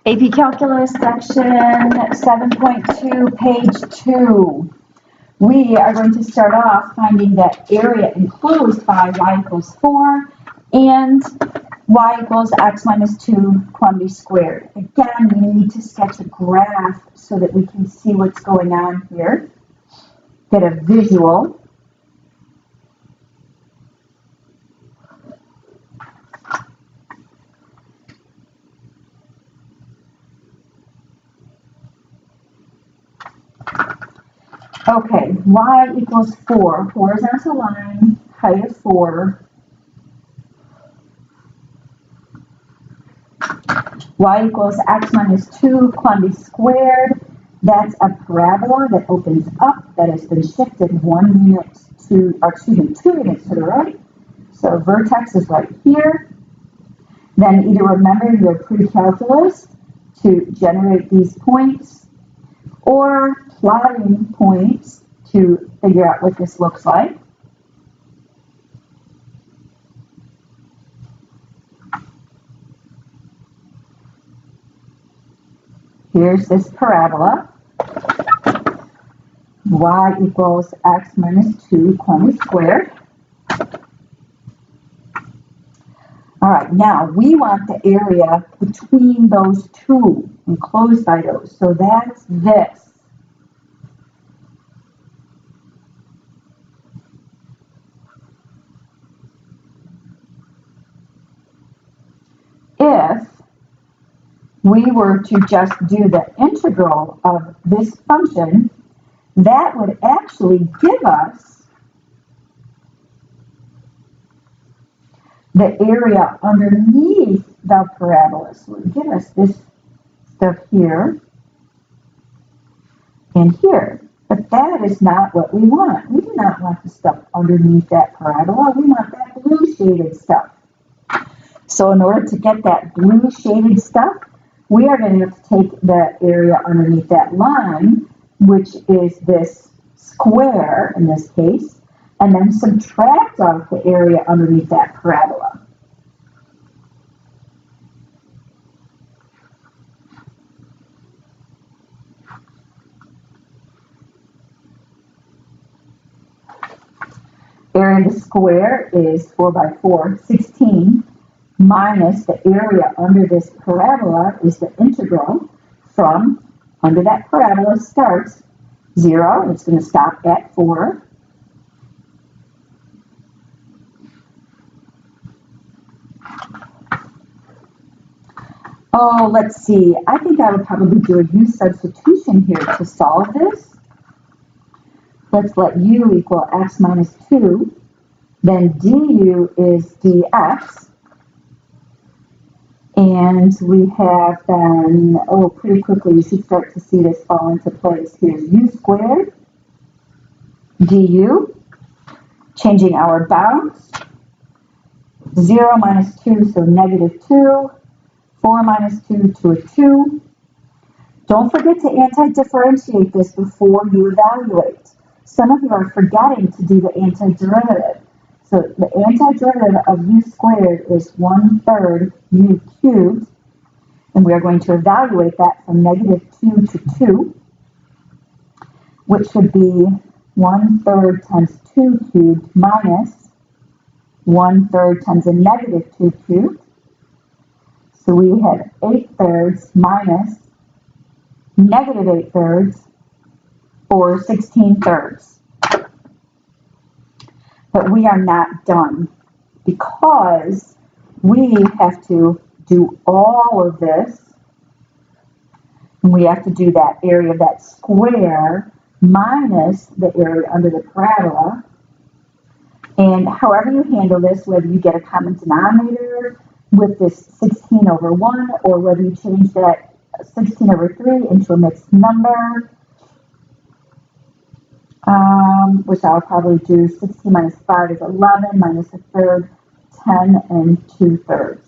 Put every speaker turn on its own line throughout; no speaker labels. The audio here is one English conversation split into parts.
AP Calculus section 7.2, page 2. We are going to start off finding that area enclosed by y equals 4 and y equals x minus 2 quantity squared. Again, we need to sketch a graph so that we can see what's going on here, get a visual. Okay, y equals 4, horizontal line, height of 4. Y equals x minus 2 quantity squared. That's a parabola that opens up, that has been shifted 1 unit to, or excuse me, 2 units to the right. So vertex is right here. Then either remember your pre-calculus to generate these points, or plotting points to figure out what this looks like. Here's this parabola. Y equals x minus 2 quantity squared. All right, now we want the area between those two, enclosed by those. So that's this. If we were to just do the integral of this function, that would actually give us the area underneath the parabola. So it would give us this stuff here and here. But that is not what we want. We do not want the stuff underneath that parabola. We want that blue shaded stuff. So in order to get that blue shaded stuff, we are going to have to take the area underneath that line, which is this square in this case, and then subtract off the area underneath that parabola. Area of the square is 4 by 4, 16. Minus the area under this parabola is the integral from under that parabola starts 0, and it's going to stop at 4. Oh, let's see. I think I would probably do a u substitution here to solve this. Let's let u equal x minus 2. Then du is dx. And we have then, oh, pretty quickly you should start to see this fall into place. Here's u squared du, changing our bounds. 0 minus 2, so negative 2. 4 minus 2 to a 2. Don't forget to anti-differentiate this before you evaluate. Some of you are forgetting to do the antiderivative. So the antiderivative of u squared is 1/3 u cubed, and we are going to evaluate that from negative 2 to 2, which would be 1/3 times 2 cubed minus 1/3 times a negative 2 cubed. So we have 8/3 minus negative 8/3, or 16/3. But we are not done, because we have to do all of this, and we have to do that area of that square minus the area under the parabola. And however you handle this, whether you get a common denominator with this 16 over 1, or whether you change that 16 over 3 into a mixed number, which I'll probably do. 16 minus 5 is 11, minus 1/3, 10 and 2/3.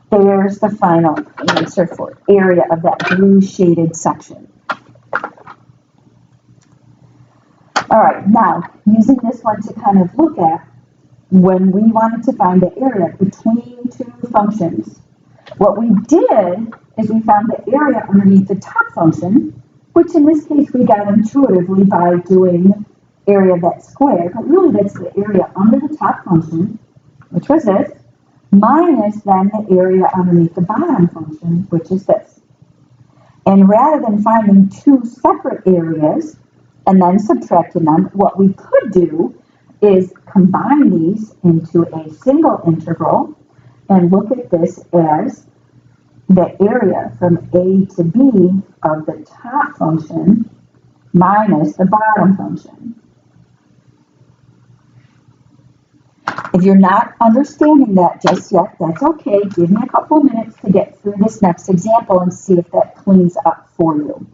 There's the final answer for area of that blue shaded section. All right, now using this one to kind of look at when we wanted to find the area between two functions, what we did is we found the area underneath the top function, which in this case we got intuitively by doing area of that square, but really that's the area under the top function, which was this, minus then the area underneath the bottom function, which is this. And rather than finding two separate areas and then subtracting them, what we could do is combine these into a single integral and look at this as the area from A to B of the top function minus the bottom function. If you're not understanding that just yet, that's okay. Give me a couple of minutes to get through this next example and see if that cleans up for you.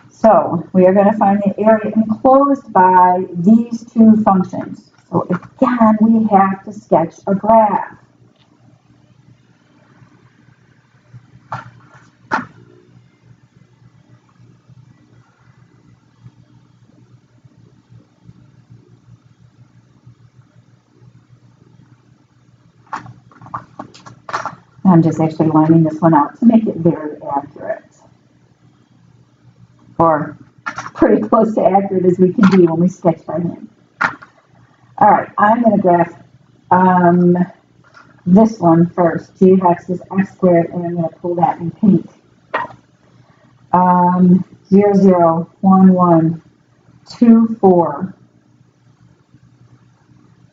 So we are going to find the area enclosed by these two functions. So again, we have to sketch a graph. I'm just actually lining this one out to make it very accurate. Or pretty close to accurate as we can be when we sketch by hand. All right, I'm going to graph this one first. G of x is x squared, and I'm going to pull that in pink. 0, 0, 1, 1, 2, 4,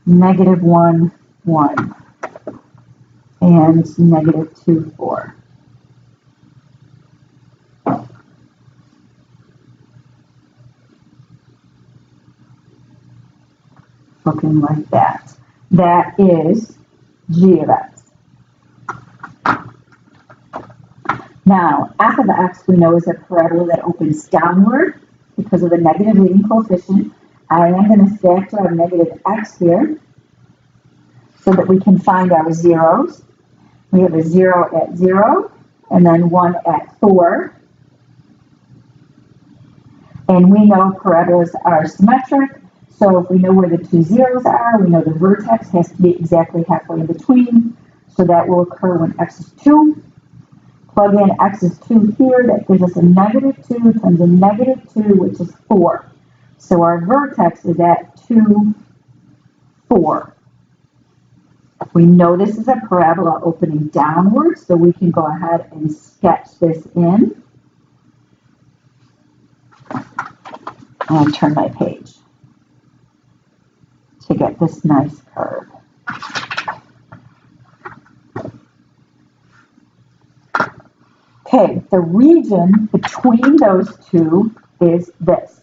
negative 1, 1. And negative 2, 4. Looking like that. That is g of x. Now, f of x we know is a parabola that opens downward because of the negative leading coefficient. I am going to factor out negative x here so that we can find our zeros. We have a 0 at 0, and then 1 at 4. And we know parabolas are symmetric, so if we know where the two zeros are, we know the vertex has to be exactly halfway in between, so that will occur when x is 2. Plug in x is 2 here, that gives us a negative 2 times a negative 2, which is 4. So our vertex is at 2, 4. We know this is a parabola opening downward, so we can go ahead and sketch this in. I'll turn my page to get this nice curve. Okay, the region between those two is this.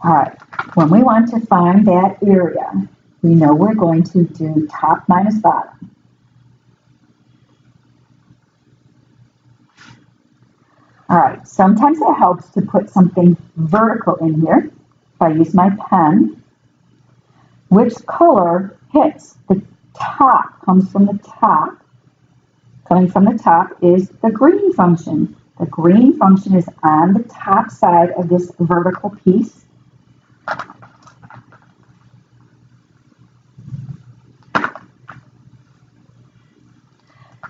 All right, when we want to find that area, we know we're going to do top minus bottom. All right, sometimes it helps to put something vertical in here. If I use my pen, which color hits the top, comes from the top, coming from the top is the green function. The green function is on the top side of this vertical piece.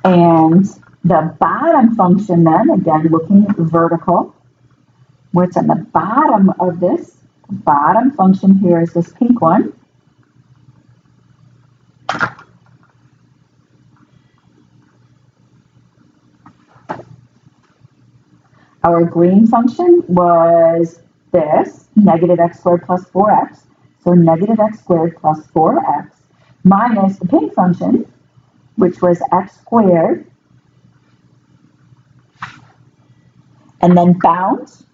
And the bottom function then, again, looking vertical, what's on the bottom of this, the bottom function here is this pink one. Our green function was this, negative x squared plus 4x. So negative x squared plus 4x minus the pink function, which was x squared, and then bounds.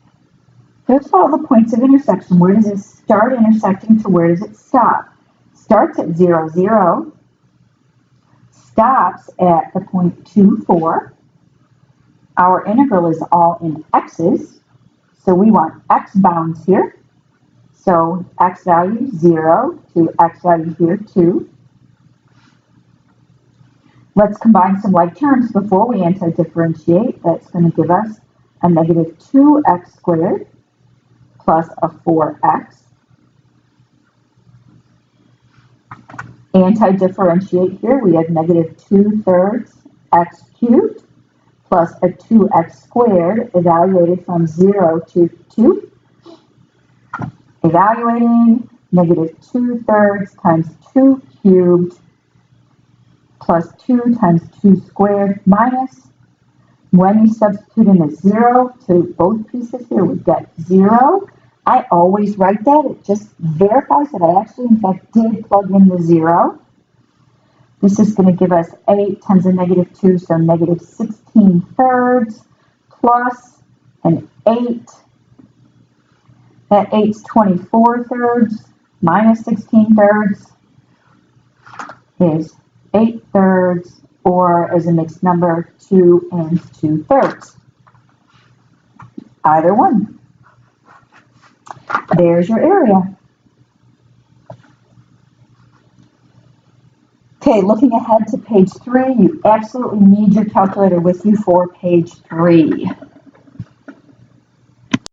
Here's all the points of intersection. Where does it start intersecting to where does it stop? Starts at 0, 0, stops at the point 2, 4. Our integral is all in x's, so we want x bounds here. So x value 0 to x value here 2. Let's combine some like terms before we anti-differentiate. That's going to give us a negative 2x squared plus a 4x. Anti-differentiate here, we have negative 2/3 x cubed plus a 2x squared, evaluated from 0 to 2. Evaluating, negative 2/3 times 2 cubed plus 2 times 2 squared minus, when you substitute in a 0 to both pieces here, we get 0. I always write that. It just verifies that I actually, in fact, did plug in the 0. This is going to give us 8 times a negative 2, so negative 16/3 plus an 8. That 8's 24/3 minus 16/3 is 8/3, or as a mixed number, 2 and 2/3. Either one. There's your area. Okay, looking ahead to page 3, you absolutely need your calculator with you for page 3.